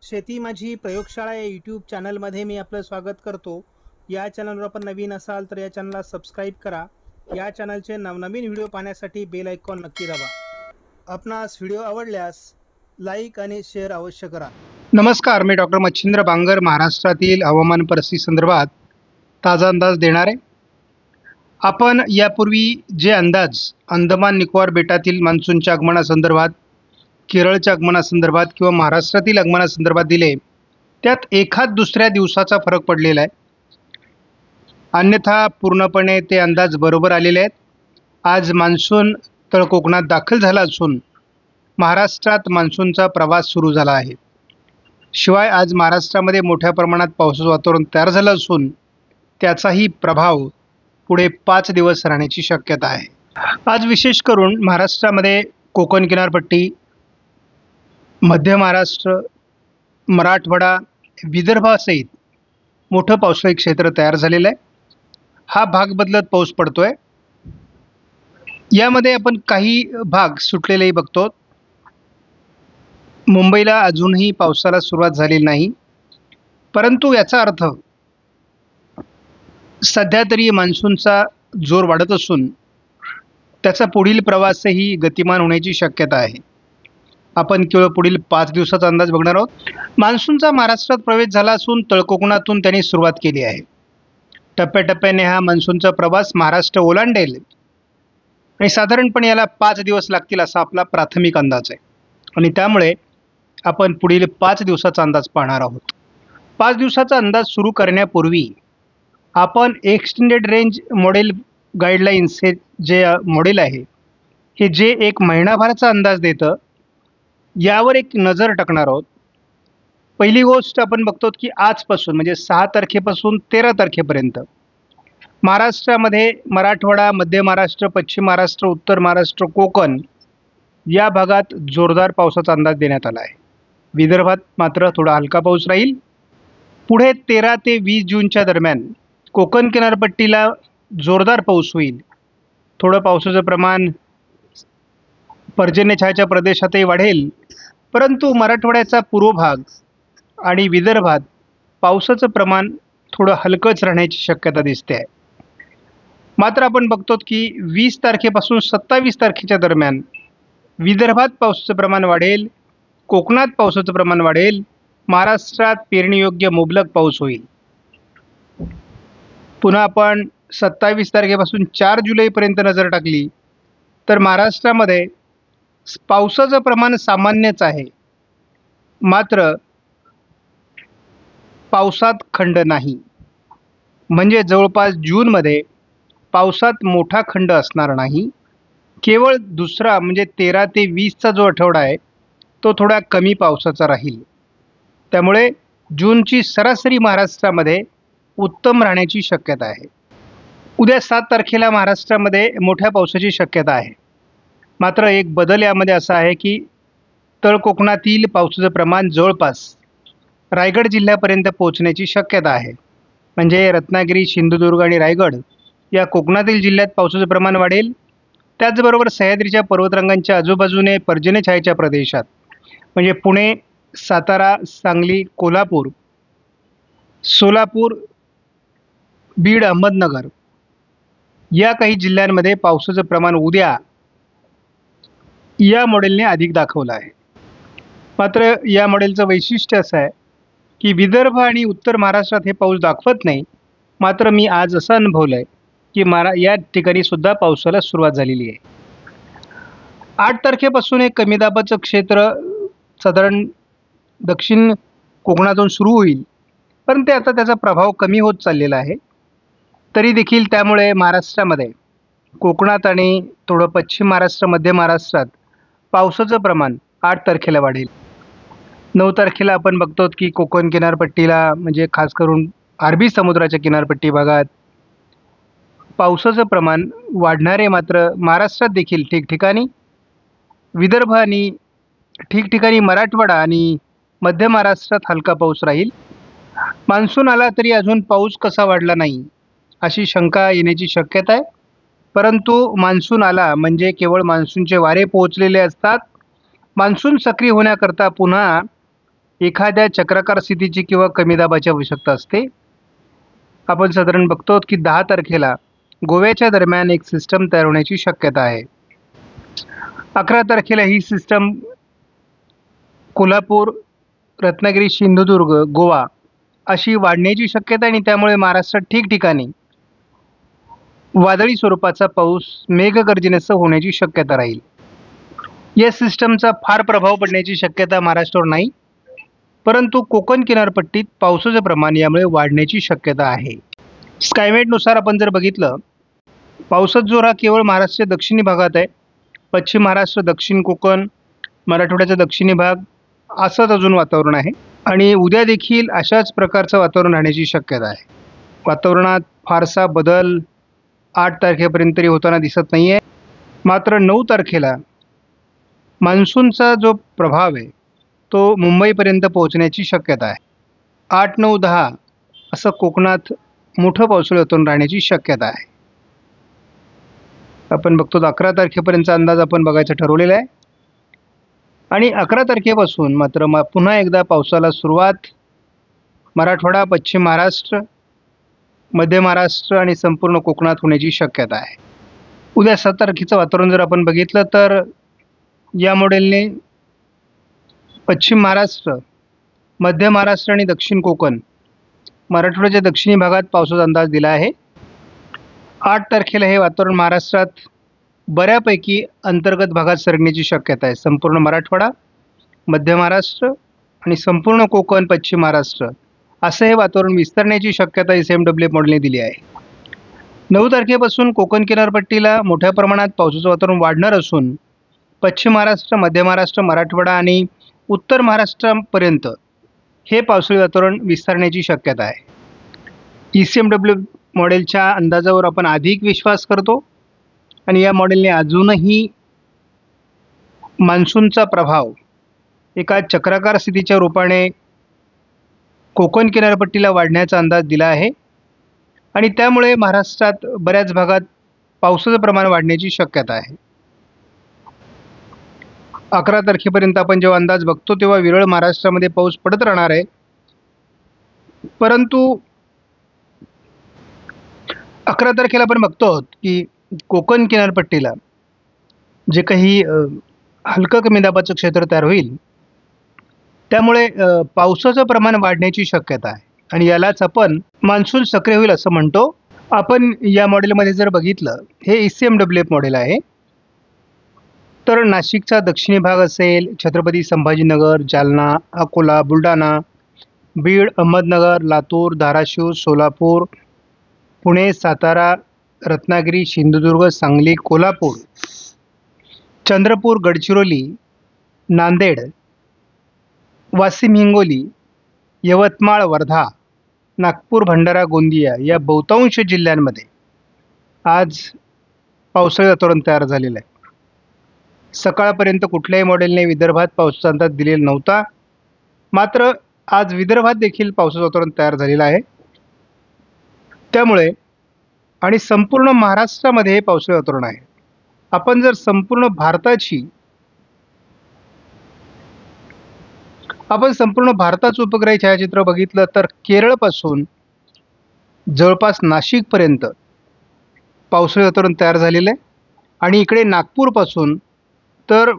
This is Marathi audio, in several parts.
शेती माझी प्रयोगशाळा या यूट्यूब चॅनलमध्ये मी आपलं स्वागत करतो. या चॅनलवर आपण नवीन असाल तर या चॅनलला सबस्क्राईब करा. या चॅनलचे नवनवीन व्हिडिओ पाहण्यासाठी बेल आयकॉन नक्की दाबा. आपणास व्हिडिओ आवडल्यास लाईक आणि शेअर अवश्य करा. नमस्कार, मी डॉक्टर मच्छिंद्र बांगर महाराष्ट्रातील हवामान परिस्थिती संदर्भात ताजा अंदाज देणार आहे. आपण यापूर्वी जे अंदाज अंदमान निकोबार बेटातील मान्सूनच्या आगमनासंदर्भात, केरळच्या आगमनासंदर्भात किंवा महाराष्ट्रातील आगमनासंदर्भात दिले, त्यात एखाद दुसऱ्या दिवसाचा फरक पडलेला आहे. अन्यथा पूर्णपणे ते अंदाज बरोबर आलेले आहेत. आज मान्सून तळ कोकणात दाखल झाला असून महाराष्ट्रात मान्सूनचा प्रवास सुरू झाला आहे. शिवाय आज महाराष्ट्रामध्ये मोठ्या प्रमाणात पावसाचं वातावरण तयार झालं असून त्याचाही प्रभाव पुढे 5 दिवस राहण्याची शक्यता आहे. आज विशेष करून महाराष्ट्रामध्ये कोकण किनारपट्टी, मध्य महाराष्ट्र, मराठवाडा, विदर्भासहित मोठं पावसाळी क्षेत्र तयार झालेलं आहे. हा भाग बदलत पाऊस पडतोय. यामध्ये आपण काही भाग सुटलेलेही बघतो. मुंबईला अजूनही पावसाला सुरुवात झालेली नाही, परंतु याचा अर्थ सध्या तरी मान्सूनचा जोर वाढत असून त्याचा पुढील प्रवासही गतिमान होण्याची शक्यता आहे. आपण केवळ पुढील 5 दिवसाचा अंदाज बघणार आहोत. मान्सूनचा महाराष्ट्रात प्रवेश झाला असून तळकोकणातून त्यांनी सुरुवात केली आहे. टप्प्याटप्प्याने हा मान्सूनचा प्रवास महाराष्ट्र ओलांडेल आणि साधारणपणे याला 5 दिवस लागतील असा आपला प्राथमिक अंदाज आहे. आणि त्यामुळे आपण पुढील 5 दिवसाचा अंदाज पाहणार आहोत. 5 दिवसाचा अंदाज सुरू करण्यापूर्वी आपण एक्सटेंडेड रेंज मॉडेल गाईडलाईन्स हे जे मॉडेल आहे, हे जे एक महिनाभराचा अंदाज देतं, यावर एक नजर टाकणार आहोत. पहिली गोष्ट आपण बघतो की आजपासून म्हणजे 6 तारखेपासून 13 तारखेपर्यंत महाराष्ट्रामध्ये मराठवाडा, मध्य महाराष्ट्र, पश्चिम महाराष्ट्र, उत्तर महाराष्ट्र, कोकण या भागात जोरदार पावसाचा अंदाज देण्यात आला आहे. विदर्भात मात्र थोडा हलका पाऊस राहील. पुढे 13 ते 20 जूनच्या दरम्यान कोकण किनारपट्टीला जोरदार पाऊस होईल. थोडं पावसाचं प्रमाण पर्जन्यछायाच्या प्रदेशातही वाढेल, परंतु मराठवाड्याचा पूर्व भाग आणि विदर्भात पावसाचं प्रमाण थोडं हलकंच राहण्याची शक्यता दिसते आहे. मात्र आपण बघतो की 20 तारखेपासून 27 तारखेच्या दरम्यान विदर्भात पावसाचं प्रमाण वाढेल, कोकणात पावसाचं प्रमाण वाढेल, महाराष्ट्रात पेरणीयोग्य मुबलक पाऊस होईल. पुन्हा आपण 27 तारखेपासून 4 जुलैपर्यंत नजर टाकली तर महाराष्ट्रामध्ये पावसाचं प्रमाण सामान्यच आहे, मात्र पावसात खंड नाही. म्हणजे जवळपास जूनमध्ये पावसात मोठा खंड असणार नाही. केवळ दुसरा म्हणजे 13 ते 20चा जो आठवडा आहे तो थोडा कमी पावसाचा राहील. त्यामुळे जूनची सरासरी महाराष्ट्रामध्ये उत्तम राहण्याची शक्यता आहे. उद्या 7 तारखेला महाराष्ट्रामध्ये मोठ्या पावसाची शक्यता आहे. मात्र एक बदल यामध्ये असा आहे की तळकोकणातील पावसाचं प्रमाण जवळपास रायगड जिल्ह्यापर्यंत पोहोचण्याची शक्यता आहे. म्हणजे रत्नागिरी, सिंधुदुर्ग आणि रायगड या कोकणातील जिल्ह्यात पावसाचं प्रमाण वाढेल. त्याचबरोबर सह्याद्रीच्या पर्वतरांगांच्या आजूबाजूने पर्जन्यछायेच्या प्रदेशात म्हणजे पुणे, सातारा, सांगली, कोल्हापूर, सोलापूर, बीड, अहमदनगर या काही जिल्ह्यांमध्ये पावसाचं प्रमाण उद्या या मॉडेलने अधिक दाखवलं आहे. मात्र या मॉडेलचं वैशिष्ट्य असं आहे की विदर्भ आणि उत्तर महाराष्ट्रात हे पाऊस दाखवत नाही. मात्र मी आज असं अनुभवलं आहे की या ठिकाणी सुद्धा पावसाला सुरुवात झालेली आहे. 8 तारखेपासून एक कमी दाबाचं क्षेत्र साधारण दक्षिण कोकणातून सुरू होईल, पण ते आता त्याचा प्रभाव कमी होत चाललेला आहे. तरी देखील त्यामुळे महाराष्ट्रामध्ये कोकणात आणि थोडं पश्चिम महाराष्ट्र, मध्य महाराष्ट्रात पावसाचं प्रमाण 8 तारखेला वाढेल. 9 तारखेला आपण बघतो की कोकण किनारपट्टीला म्हणजे खास करून अरबी समुद्राच्या किनारपट्टी भागात पावसाचं प्रमाण वाढणार आहे. मात्र महाराष्ट्रात देखील ठिकठिकाणी, विदर्भ आणि ठिकठिकाणी मराठवाडा आणि मध्य महाराष्ट्रात हलका पाऊस राहील. मान्सून आला तरी अजून पाऊस कसा वाढला नाही अशी शंका येण्याची शक्यता आहे. परंतु मान्सून आला म्हणजे केवळ मान्सूनचे वारे पोहोचलेले असतात. मान्सून सक्रिय होण्याकरता पुन्हा एखाद्या चक्राकार स्थितीची किंवा कमी दाबाची आवश्यकता असते. आपण साधारण बघतो की 10 तारखेला गोव्याच्या दरम्यान एक सिस्टम तयार होण्याची शक्यता आहे. 11 तारखेला ही सिस्टम कोल्हापूर, रत्नागिरी, सिंधुदुर्ग, गोवा अशी वाढण्याची शक्यता आहे आणि त्यामुळे महाराष्ट्रात ठिकठिकाणी वादळी स्वरूपाचा पाऊस मेघगर्जनेसह होण्याची शक्यता राहील. या सिस्टमचा फार प्रभाव पडण्याची शक्यता महाराष्ट्रावर नाही, परंतु कोकण किनारपट्टीत पावसाचं प्रमाण यामुळे वाढण्याची शक्यता आहे. स्कायमेटनुसार आपण जर बघितलं, पावसाचा जोर हा केवळ महाराष्ट्राच्या दक्षिणी भागात आहे. पश्चिम महाराष्ट्र, दक्षिण कोकण, मराठवाड्याचा दक्षिणी भाग असंच अजून वातावरण आहे आणि उद्या देखील अशाच प्रकारचं वातावरण राहण्याची शक्यता आहे. वातावरणात फारसा बदल 8 तारखेपर्यंत तरी होताना दिसत नाही आहे. मात्र 9 तारखेला मान्सूनचा जो प्रभाव आहे तो मुंबईपर्यंत पोहोचण्याची शक्यता आहे. 8, 9, 10 असं कोकणात मोठं पावसाळी वातावरण राहण्याची शक्यता आहे. आपण बघतो 11 तारखेपर्यंतचा अंदाज आपण बघायचा ठरवलेला आहे आणि 11 तारखेपासून मात्र पुन्हा एकदा पावसाला सुरुवात मराठवाडा, पश्चिम महाराष्ट्र, मध्य महाराष्ट्र आणि संपूर्ण कोकणात होण्याची शक्यता आहे. उद्या 7 तारखेचं वातावरण जर आपण बघितलं तर या मॉडेलने पश्चिम महाराष्ट्र, मध्य महाराष्ट्र आणि दक्षिण कोकण, मराठवाड्याच्या दक्षिणी भागात पावसाचा अंदाज दिला आहे. 8 तारखेला हे वातावरण महाराष्ट्रात बऱ्यापैकी अंतर्गत भागात सरकण्याची शक्यता आहे. संपूर्ण मराठवाडा, मध्य महाराष्ट्र आणि संपूर्ण कोकण, पश्चिम महाराष्ट्र असं हे वातावरण विस्तारण्याची शक्यता SMW मॉडेलने दिली आहे. 9 तारखेपासून कोकण किनारपट्टीला मोठ्या प्रमाणात पावसाचं वातावरण वाढणार असून पश्चिम महाराष्ट्र, मध्य महाराष्ट्र, मराठवाडा आणि उत्तर महाराष्ट्रापर्यंत हे पावसाळी वातावरण विस्तारण्याची शक्यता आहे. SMW मॉडेलच्या अंदाजावर आपण अधिक विश्वास करतो आणि या मॉडेलने अजूनही मान्सूनचा प्रभाव एका चक्राकार स्थितीच्या रूपाने कोकण किनारपट्टीला वाढण्याचा अंदाज दिला आहे आणि त्यामुळे महाराष्ट्रात बऱ्याच भागात पावसाचं प्रमाण वाढण्याची शक्यता आहे. 11 तारखेपर्यंत आपण जेव्हा अंदाज बघतो तेव्हा विरळ महाराष्ट्रामध्ये पाऊस पडत राहणार आहे, परंतु 11 तारखेला आपण बघतो की कोकण किनारपट्टीला जे काही हलकं कमी दाबाचं क्षेत्र तयार होईल त्यामुळे पावसाचं प्रमाण वाढण्याची शक्यता आहे आणि यालाच आपण मान्सून सक्रिय होईल असं म्हणतो. आपण या मॉडेलमध्ये जर बघितलं, हे SMW मॉडेल आहे. तर नाशिकचा दक्षिणी भाग असेल, छत्रपती संभाजीनगर, जालना, अकोला, बुलढाणा, बीड, अहमदनगर, लातूर, धाराशिव, सोलापूर, पुणे, सातारा, रत्नागिरी, सिंधुदुर्ग, सांगली, कोल्हापूर, चंद्रपूर, गडचिरोली, नांदेड, वाशिम, हिंगोली, यवतमाळ, वर्धा, नागपूर, भंडारा, गोंदिया या बहुतांश जिल्ह्यांमध्ये आज पावसाळी वातावरण तयार झालेलं आहे. सकाळपर्यंत कुठल्याही मॉडेलने विदर्भात पावसाचा अंदाज दिलेला नव्हता, मात्र आज विदर्भात देखील पावसाचं वातावरण तयार झालेलं आहे. त्यामुळे आणि संपूर्ण महाराष्ट्रामध्ये हे पावसाळी वातावरण आहे. आपण जर संपूर्ण भारताचं उपग्रही छायाचित्र बघितलं तर केरळपासून जवळपास नाशिकपर्यंत पावसाळी वातावरण तयार झालेलं आहे आणि इकडे नागपूरपासून तर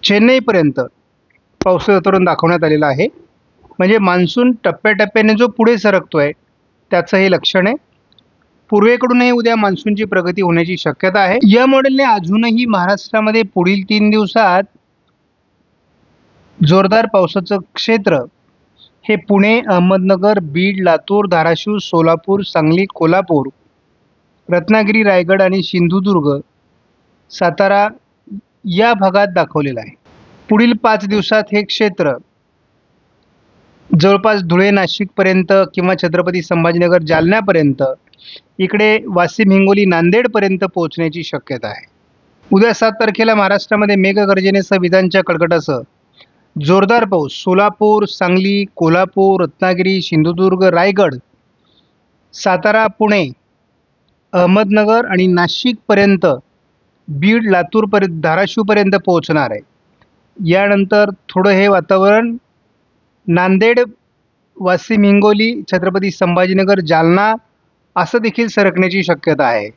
चेन्नईपर्यंत पावसाळी वातावरण दाखवण्यात आलेलं आहे. म्हणजे मान्सून टप्प्याटप्प्याने जो पुढे सरकतोय त्याचं हे लक्षण आहे. पूर्वेकडूनही उद्या मान्सूनची प्रगती होण्याची शक्यता आहे. या मॉडेलने अजूनही महाराष्ट्रामध्ये पुढील 3 दिवसात जोरदार पावसाचं क्षेत्र हे पुणे, अहमदनगर, बीड, लातूर, धाराशिव, सोलापूर, सांगली, कोल्हापूर, रत्नागिरी, रायगड आणि सिंधुदुर्ग, सातारा या भागात दाखवलेलं आहे. पुढील 5 दिवसात हे क्षेत्र जवळपास धुळे, नाशिकपर्यंत किंवा छत्रपती संभाजीनगर, जालन्यापर्यंत, इकडे वाशिम, हिंगोली, नांदेडपर्यंत पोहोचण्याची शक्यता आहे. उद्या 7 तारखेला महाराष्ट्रामध्ये मेघगर्जनेसह विजांच्या कडकडासह जोरदार पाऊस सोलापूर, सांगली, कोल्हापूर, रत्नागिरी, सिंधुदुर्ग, रायगड, सातारा, पुणे, अहमदनगर आणि नाशिकपर्यंत, बीड, लातूरपर्यंत, धाराशिवपर्यंत पोहोचणार आहे. यानंतर थोडं हे वातावरण नांदेड, वाशिम, हिंगोली, छत्रपती संभाजीनगर, जालना असं देखील सरकण्याची शक्यता आहे.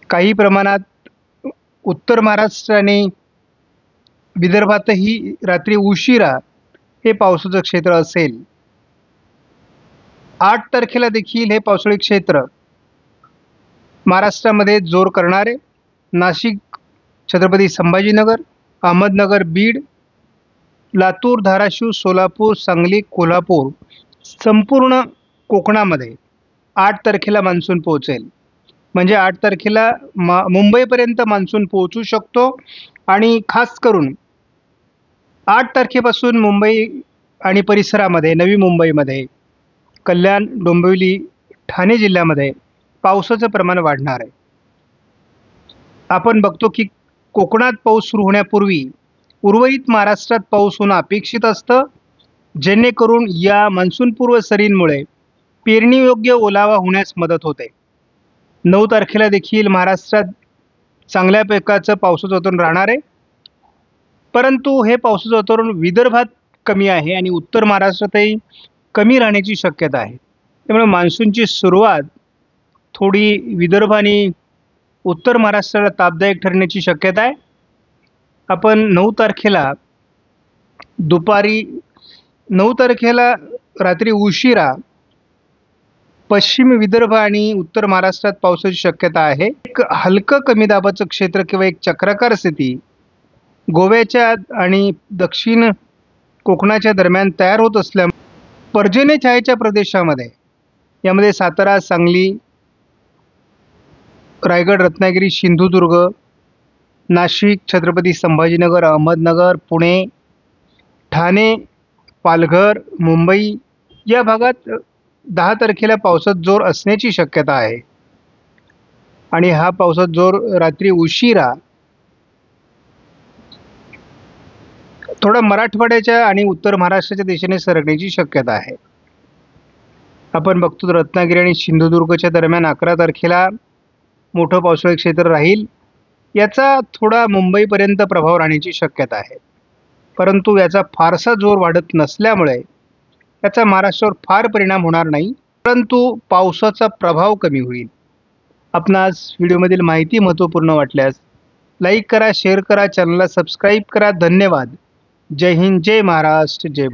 काही प्रमाणात उत्तर महाराष्ट्र आणि विदर्भातही रात्री उशिरा हे पावसाचं क्षेत्र असेल. 8 तारखेला देखील हे पावसाळी क्षेत्र महाराष्ट्रामध्ये जोर करणारे नाशिक, छत्रपती संभाजीनगर, अहमदनगर, बीड, लातूर, धाराशिव, सोलापूर, सांगली, कोल्हापूर संपूर्ण कोकणामध्ये 8 तारखेला मान्सून पोहोचेल. म्हणजे 8 तारखेला मुंबईपर्यंत मान्सून पोहोचू शकतो आणि खास करून 8 तारखेपासून मुंबई आणि परिसरामध्ये, नवी मुंबईमध्ये, कल्याण, डोंबिवली, ठाणे जिल्ह्यामध्ये पावसाचं प्रमाण वाढणार आहे. आपण बघतो की कोकणात पाऊस सुरू होण्यापूर्वी उर्वरित महाराष्ट्रात पाऊस होणं अपेक्षित असतं, जेणेकरून या मान्सूनपूर्व सरींमुळे पेरणीयोग्य ओलावा होण्यास मदत होते. 9 तारखेला देखील महाराष्ट्रात चांगल्या प्रकारचं पावसाचं वातावरण राहणार आहे. परंतु हे पावसाचं वातावरण विदर्भात कमी आहे आणि उत्तर महाराष्ट्रातही कमी राहण्याची शक्यता आहे. त्यामुळे मान्सूनची सुरुवात थोडी विदर्भ आणि उत्तर महाराष्ट्राला तापदायक ठरण्याची शक्यता आहे. आपण 9 तारखेला रात्री उशिरा पश्चिम विदर्भ आणि उत्तर महाराष्ट्रात पावसाची शक्यता आहे. एक हलकं कमी दाबाचं क्षेत्र किंवा एक चक्राकार स्थिती गोव्याच्या आणि दक्षिण कोकणाच्या दरम्यान तयार होत असल्यामुळे पर्जन्य छायेच्या प्रदेशामध्ये, यामध्ये सातारा, सांगली, रायगड, रत्नागिरी, सिंधुदुर्ग, नाशिक, छत्रपती संभाजीनगर, अहमदनगर, पुणे, ठाणे, पालघर, मुंबई या भागात 10 तारखेला पावसाचा जोर असण्याची शक्यता आहे. आणि हा पावसाचा जोर रात्री उशिरा थोडा मराठवाड्याच्या आणि उत्तर महाराष्ट्राच्या दिशेने सरकण्याची शक्यता आहे. आपण बघतो रत्नागिरी आणि सिंधुदुर्गच्या दरम्यान 11 तारखेला मोठं पावसाळी क्षेत्र राहील. याचा थोडा मुंबईपर्यंत प्रभाव राहण्याची शक्यता आहे. परंतु याचा फारसा जोर वाढत नसल्यामुळे याचा महाराष्ट्रावर फार परिणाम होणार नाही, परंतु पावसाचा प्रभाव कमी होईल. आपणास व्हिडिओमधील माहिती महत्त्वपूर्ण वाटल्यास लाईक करा, शेअर करा, चॅनलला सबस्क्राईब करा. धन्यवाद. जय हिंद, जय महाराष्ट्र, जय